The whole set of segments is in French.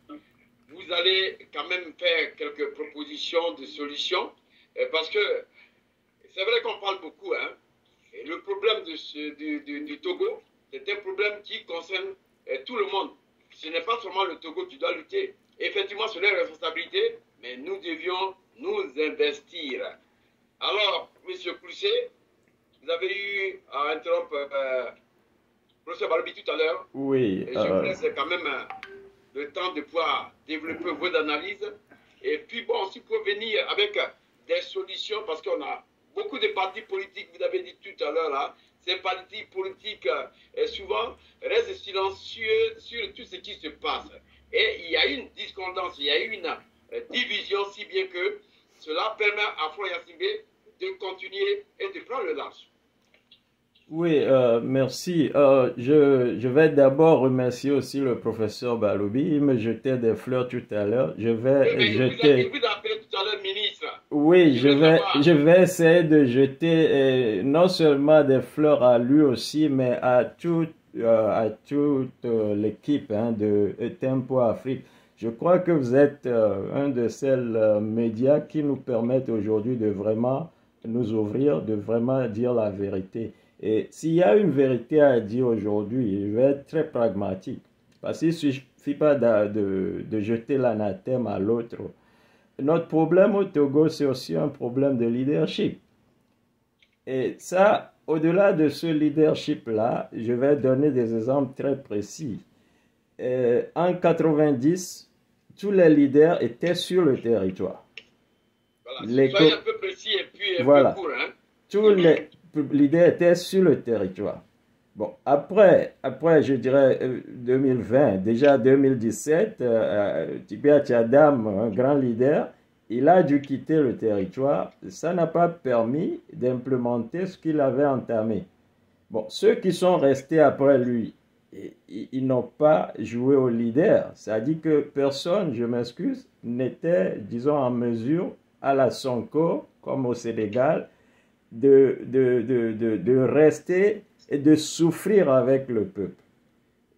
vous allez quand même faire quelques propositions de solutions, parce que c'est vrai qu'on parle beaucoup, hein, et le problème du Togo, c'est un problème qui concerne tout le monde. Ce n'est pas seulement le Togo qui doit lutter. Effectivement, c'est leur responsabilité, mais nous devions nous investir. Alors, M. Koussé, vous avez eu à interrompre le professeur Balobi tout à l'heure, Oui, et je vous laisse quand même le temps de pouvoir développer vos analyses. Et puis, bon, si vous pouvez venir avec des solutions, parce qu'on a beaucoup de partis politiques, vous avez dit tout à l'heure, là, ces partis politiques souvent restent silencieux sur tout ce qui se passe. Et il y a une discordance, il y a une division, si bien que cela permet à Florian Yacine de continuer et de prendre le large. oui, merci. Je vais d'abord remercier aussi le professeur Balobi. Il me jetait des fleurs tout à l'heure. Je Oui, vais mais jeter. il vous a appelé tout à l'heure ministre. Oui, Je veux savoir. je vais essayer de jeter non seulement des fleurs à lui aussi, mais à toute l'équipe hein, de Tempo Afrique. Je crois que vous êtes un de ces médias qui nous permettent aujourd'hui de vraiment nous ouvrir, de vraiment dire la vérité. Et s'il y a une vérité à dire aujourd'hui, je vais être très pragmatique. Parce qu'il ne suffit pas de jeter l'anathème à l'autre. Notre problème au Togo, c'est aussi un problème de leadership. Et ça, au-delà de ce leadership-là, je vais donner des exemples très précis. En 90, tous les leaders étaient sur le territoire. Voilà, soyez un peu précis et puis un voilà. peu court. Hein? Tous les leaders étaient sur le territoire. Bon, après, je dirais 2020, déjà 2017, Tibia Tchadam, un grand leader, il a dû quitter le territoire. Ça n'a pas permis d'implémenter ce qu'il avait entamé. Bon, ceux qui sont restés après lui, ils n'ont pas joué au leader. Ça dit que personne, je m'excuse, n'était, disons, en mesure à la Sonko, comme au Sénégal, de rester et de souffrir avec le peuple.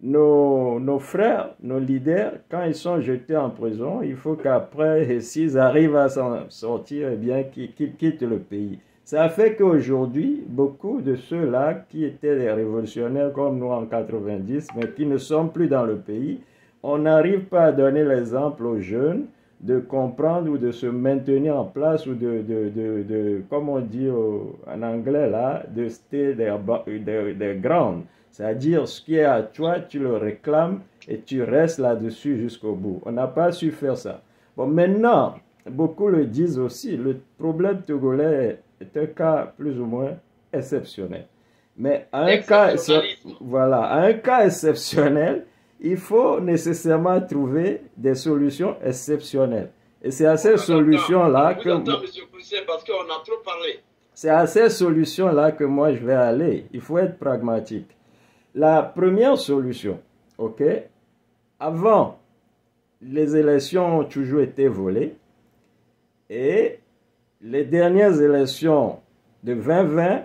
Nos frères, nos leaders, quand ils sont jetés en prison, il faut qu'après, s'ils arrivent à s'en sortir, eh bien, qu'ils quittent le pays. Ça fait qu'aujourd'hui, beaucoup de ceux-là qui étaient des révolutionnaires comme nous en 90, mais qui ne sont plus dans le pays, on n'arrive pas à donner l'exemple aux jeunes de comprendre ou de se maintenir en place ou comme on dit en anglais là, de stay their ground. C'est-à-dire ce qui est à toi, tu le réclames et tu restes là-dessus jusqu'au bout. On n'a pas su faire ça. Bon, maintenant, beaucoup le disent aussi, le problème togolais est un cas plus ou moins exceptionnel. Mais à un cas, voilà, à un cas exceptionnel, il faut nécessairement trouver des solutions exceptionnelles. Et c'est à ces solutions-là que... parce qu'on a trop parlé. C'est à ces solutions-là que moi je vais aller. Il faut être pragmatique. La première solution, ok, avant, les élections ont toujours été volées et les dernières élections de 2020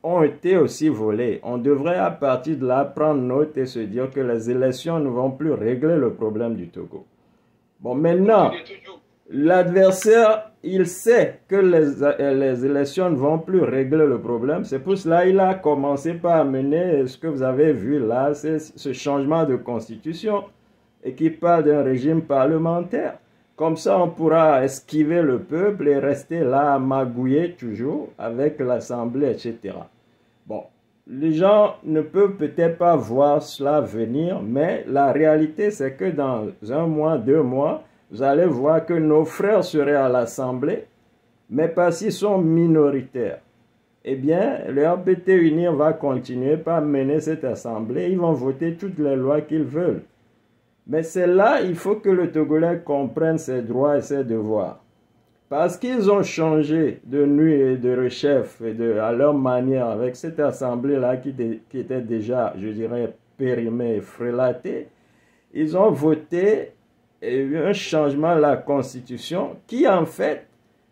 ont été aussi volées. On devrait à partir de là prendre note et se dire que les élections ne vont plus régler le problème du Togo. Bon, maintenant, l'adversaire, il sait que les élections ne vont plus régler le problème. C'est pour cela qu'il a commencé par amener ce que vous avez vu là, c'est ce changement de constitution et qui parle d'un régime parlementaire. Comme ça, on pourra esquiver le peuple et rester là à magouiller toujours avec l'Assemblée, etc. Bon, les gens ne peuvent peut-être pas voir cela venir, mais la réalité, c'est que dans un mois, 2 mois, vous allez voir que nos frères seraient à l'Assemblée, mais parce qu'ils sont minoritaires. Eh bien, le RPT Unir va continuer par mener cette Assemblée. Ils vont voter toutes les lois qu'ils veulent. Mais c'est là, il faut que le Togolais comprenne ses droits et ses devoirs. Parce qu'ils ont changé de nuit et de rechef et à leur manière avec cette assemblée-là qui était déjà, je dirais, périmée et frélatée, ils ont voté un changement de la Constitution qui, en fait,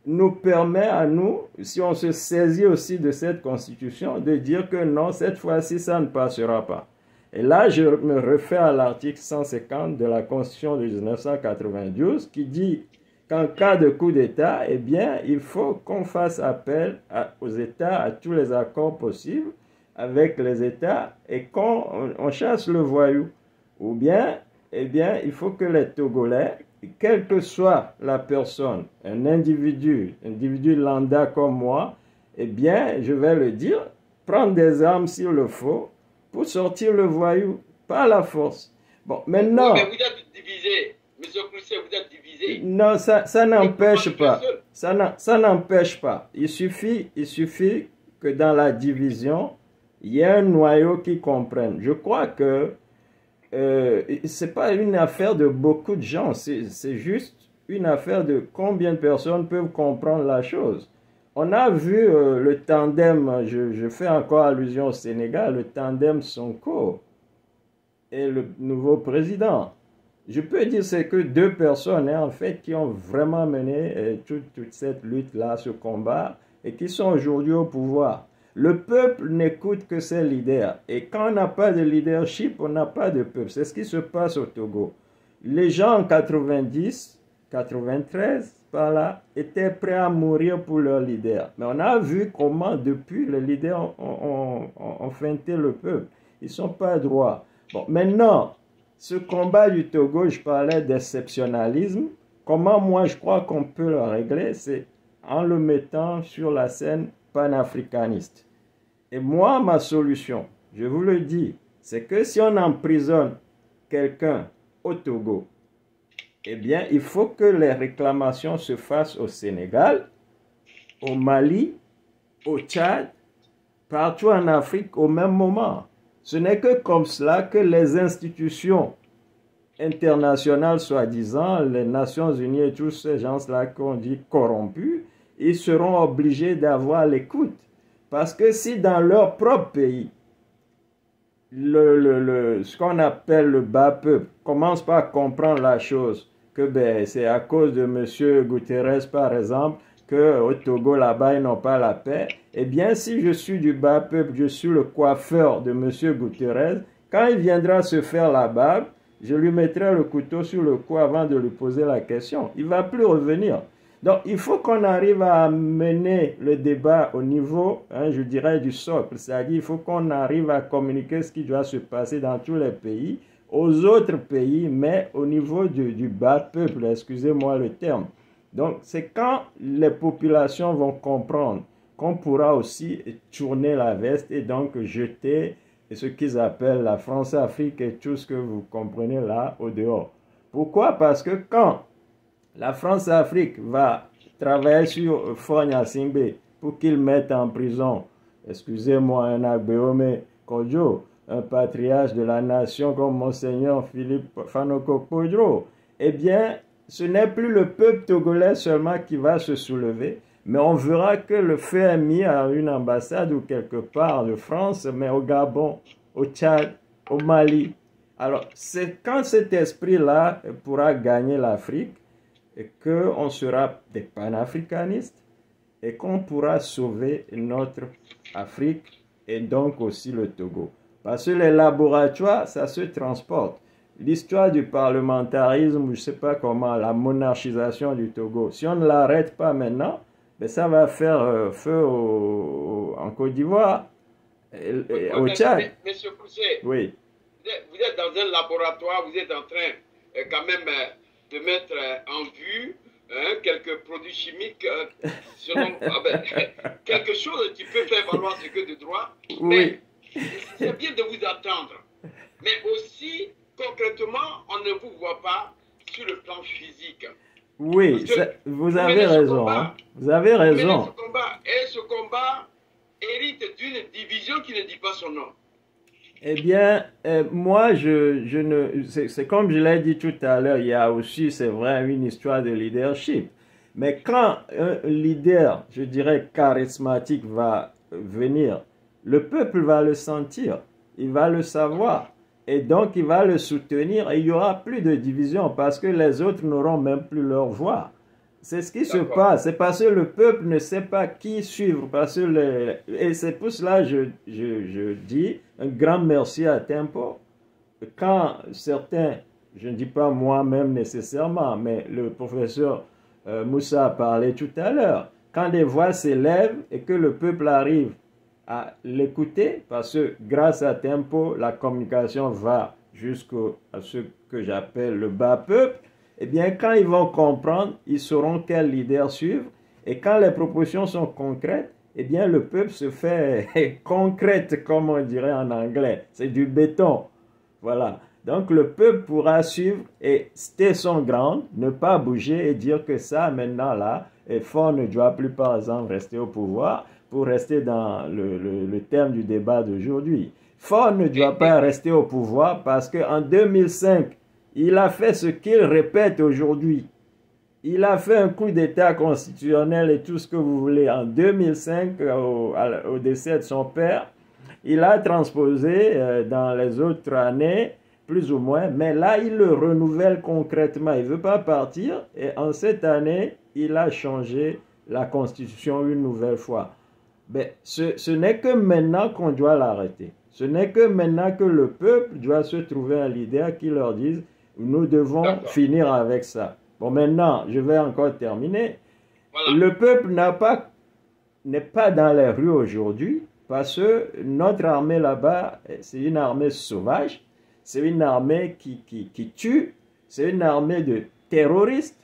nous permet à nous, si on se saisit aussi de cette Constitution, de dire que non, cette fois-ci, ça ne passera pas. Et là, je me réfère à l'article 150 de la Constitution de 1992 qui dit qu'en cas de coup d'État, eh bien, il faut qu'on fasse appel aux États, à tous les accords possibles avec les États et qu'on chasse le voyou. Ou bien, eh bien, il faut que les Togolais, quelle que soit la personne, un individu lambda comme moi, eh bien, je vais le dire, prendre des armes s'il le faut pour sortir le voyou, pas la force. Bon, maintenant... Oui, mais vous êtes divisé. Monsieur Clousset, vous êtes divisé. Non, ça n'empêche pas. Ça n'empêche pas. Il suffit que dans la division, il y ait un noyau qui comprenne. Je crois que c'est pas une affaire de beaucoup de gens, c'est juste une affaire de combien de personnes peuvent comprendre la chose. On a vu le tandem, je fais encore allusion au Sénégal, le tandem Sonko et le nouveau président. Je peux dire c'est que deux personnes en fait qui ont vraiment mené toute cette lutte-là, ce combat, et qui sont aujourd'hui au pouvoir. Le peuple n'écoute que ses leaders. Et quand on n'a pas de leadership, on n'a pas de peuple. C'est ce qui se passe au Togo. Les gens en 90, 93, par là, étaient prêts à mourir pour leur leader. Mais on a vu comment, depuis, les leaders ont feinté le peuple. Ils ne sont pas droits. Bon, maintenant, ce combat du Togo, je parlais d'exceptionnalisme. Comment moi, je crois qu'on peut le régler, c'est en le mettant sur la scène panafricaniste. Et moi, ma solution, je vous le dis, c'est que si on emprisonne quelqu'un au Togo, eh bien, il faut que les réclamations se fassent au Sénégal, au Mali, au Tchad, partout en Afrique au même moment. Ce n'est que comme cela que les institutions internationales, soi-disant, les Nations Unies et tous ces gens-là qu'on dit corrompus, ils seront obligés d'avoir l'écoute. Parce que si dans leur propre pays, ce qu'on appelle le bas peuple commence pas à comprendre la chose, que ben, c'est à cause de M. Guterres, par exemple, qu'au Togo, là-bas, ils n'ont pas la paix, eh bien, si je suis du bas peuple, je suis le coiffeur de M. Guterres, quand il viendra se faire la barbe, je lui mettrai le couteau sur le cou avant de lui poser la question. Il ne va plus revenir. Donc, il faut qu'on arrive à mener le débat au niveau, je dirais, du socle. C'est-à-dire, il faut qu'on arrive à communiquer ce qui doit se passer dans tous les pays, aux autres pays, mais au niveau du bas peuple, excusez-moi le terme. Donc, c'est quand les populations vont comprendre qu'on pourra aussi tourner la veste et donc jeter ce qu'ils appellent la France-Afrique et tout ce que vous comprenez là au dehors. Pourquoi? Parce que quand la France-Afrique va travailler sur Fogna Singbe pour qu'il mette en prison, excusez-moi, un Agbeome Kodjo, un patriarche de la nation comme Monseigneur Philippe Fanoko Kodjo, eh bien, ce n'est plus le peuple togolais seulement qui va se soulever, mais on verra que le feu est mis à une ambassade ou quelque part de France, mais au Gabon, au Tchad, au Mali. Alors, c'est quand cet esprit-là pourra gagner l'Afrique, et qu'on sera des panafricanistes et qu'on pourra sauver notre Afrique et donc aussi le Togo. Parce que les laboratoires, ça se transporte. L'histoire du parlementarisme, je ne sais pas comment, la monarchisation du Togo, si on ne l'arrête pas maintenant, ben ça va faire feu en Côte d'Ivoire, au Tchad. Monsieur Clousset, oui. Vous êtes dans un laboratoire, vous êtes en train quand même de mettre en vue quelques produits chimiques selon quelque chose qui peut faire valoir ce que de droit. Oui. Mais c'est bien de vous attendre. Mais aussi, concrètement, on ne vous voit pas sur le plan physique. Oui, vous avez raison. Vous avez raison. Ce combat hérite d'une division qui ne dit pas son nom. Eh bien, moi, c'est comme je l'ai dit tout à l'heure, il y a aussi, c'est vrai, une histoire de leadership. Mais quand un leader, je dirais, charismatique va venir, le peuple va le sentir, il va le savoir. Et donc, il va le soutenir et il n'y aura plus de division parce que les autres n'auront même plus leur voix. C'est ce qui se D'accord. passe. C'est parce que le peuple ne sait pas qui suivre. Parce que et c'est pour cela que je dis un grand merci à Tempo. Quand certains, je ne dis pas moi-même nécessairement, mais le professeur Moussa a parlé tout à l'heure, quand des voix s'élèvent et que le peuple arrive à l'écouter, parce que grâce à Tempo, la communication va jusqu'à ce que j'appelle le bas peuple, eh bien, quand ils vont comprendre, ils sauront quel leader suivre. Et quand les propositions sont concrètes, eh bien, le peuple se fait concrète, comme on dirait en anglais. C'est du béton. Voilà. Donc, le peuple pourra suivre et rester son grand, ne pas bouger et dire que ça, maintenant, là, et Ford ne doit plus, par exemple, rester au pouvoir pour rester dans le terme du débat d'aujourd'hui. Ford ne doit pas rester au pouvoir parce qu'en 2005, il a fait ce qu'il répète aujourd'hui. Il a fait un coup d'État constitutionnel et tout ce que vous voulez. En 2005, au décès de son père, il a transposé dans les autres années, plus ou moins, mais là, il le renouvelle concrètement. Il ne veut pas partir et en cette année, il a changé la Constitution une nouvelle fois. Mais ce n'est que maintenant qu'on doit l'arrêter. Ce n'est que maintenant que le peuple doit se trouver un leader qui leur dise nous devons finir avec ça. Bon, maintenant, je vais encore terminer. Voilà. Le peuple n'est pas dans les rues aujourd'hui parce que notre armée là-bas, c'est une armée sauvage, c'est une armée qui tue, c'est une armée de terroristes.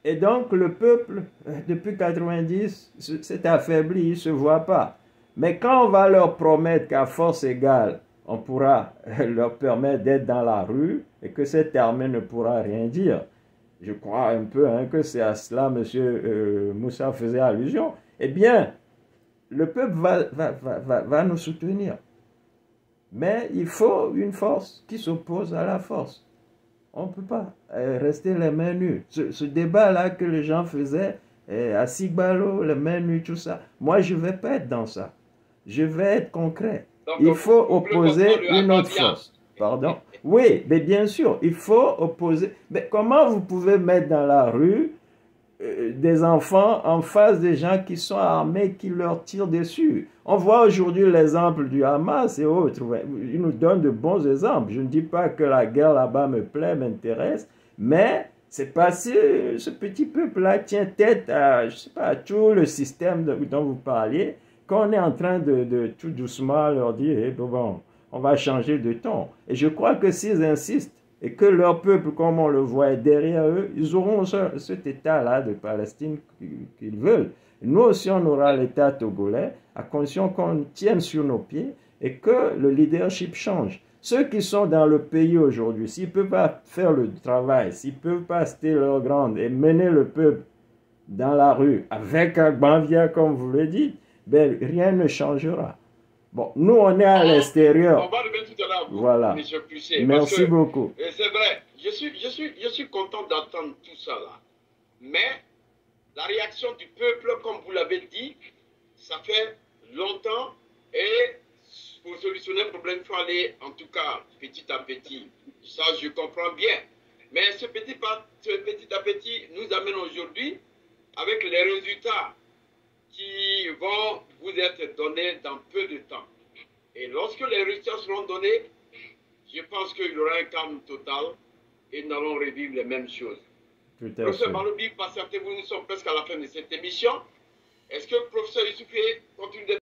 Et donc, le peuple, depuis 90, s'est affaibli, il ne se voit pas. Mais quand on va leur promettre qu'à force égale, on pourra leur permettre d'être dans la rue et que cette armée ne pourra rien dire. Je crois un peu que c'est à cela M. Moussa faisait allusion. Eh bien, le peuple va nous soutenir. Mais il faut une force qui s'oppose à la force. On ne peut pas rester les mains nues. Ce débat-là que les gens faisaient à Sigbalo, les mains nues, tout ça, moi, je ne vais pas être dans ça. Je vais être concret. Donc, il faut opposer une autre force. Pardon? Oui, mais bien sûr, il faut opposer. Mais comment vous pouvez mettre dans la rue des enfants en face des gens qui sont armés, qui leur tirent dessus? On voit aujourd'hui l'exemple du Hamas et autres. Ils nous donnent de bons exemples. Je ne dis pas que la guerre là-bas me plaît, m'intéresse, mais c'est parce que ce petit peuple-là tient tête à, je sais pas, à tout le système dont vous parliez, qu'on est en train de tout doucement leur dire, eh, bon, on va changer de ton. Et je crois que s'ils insistent et que leur peuple, comme on le voit, est derrière eux, ils auront cet état-là de Palestine qu'ils veulent. Nous aussi, on aura l'état togolais, à condition qu'on tienne sur nos pieds et que le leadership change. Ceux qui sont dans le pays aujourd'hui, s'ils ne peuvent pas faire le travail, s'ils ne peuvent pas rester leur grande et mener le peuple dans la rue avec Agbanvia, comme vous le dites, ben, rien ne changera. Bon, nous, on est à l'extérieur. On va revenir tout à l'heure, voilà. M. Pucet. Merci beaucoup. C'est vrai, je suis content d'entendre tout ça là. Mais la réaction du peuple, comme vous l'avez dit, ça fait longtemps et pour solutionner le problème, il faut aller en tout cas petit à petit. Ça, je comprends bien. Mais ce petit à petit nous amène aujourd'hui avec les résultats qui vont vous être donnés dans peu de temps. Et lorsque les résultats seront donnés, je pense qu'il y aura un calme total et nous allons revivre les mêmes choses. Professeur Maloubi, patientez-vous, nous sommes presque à la fin de cette émission. Est-ce que le professeur Youssoufé continue d'être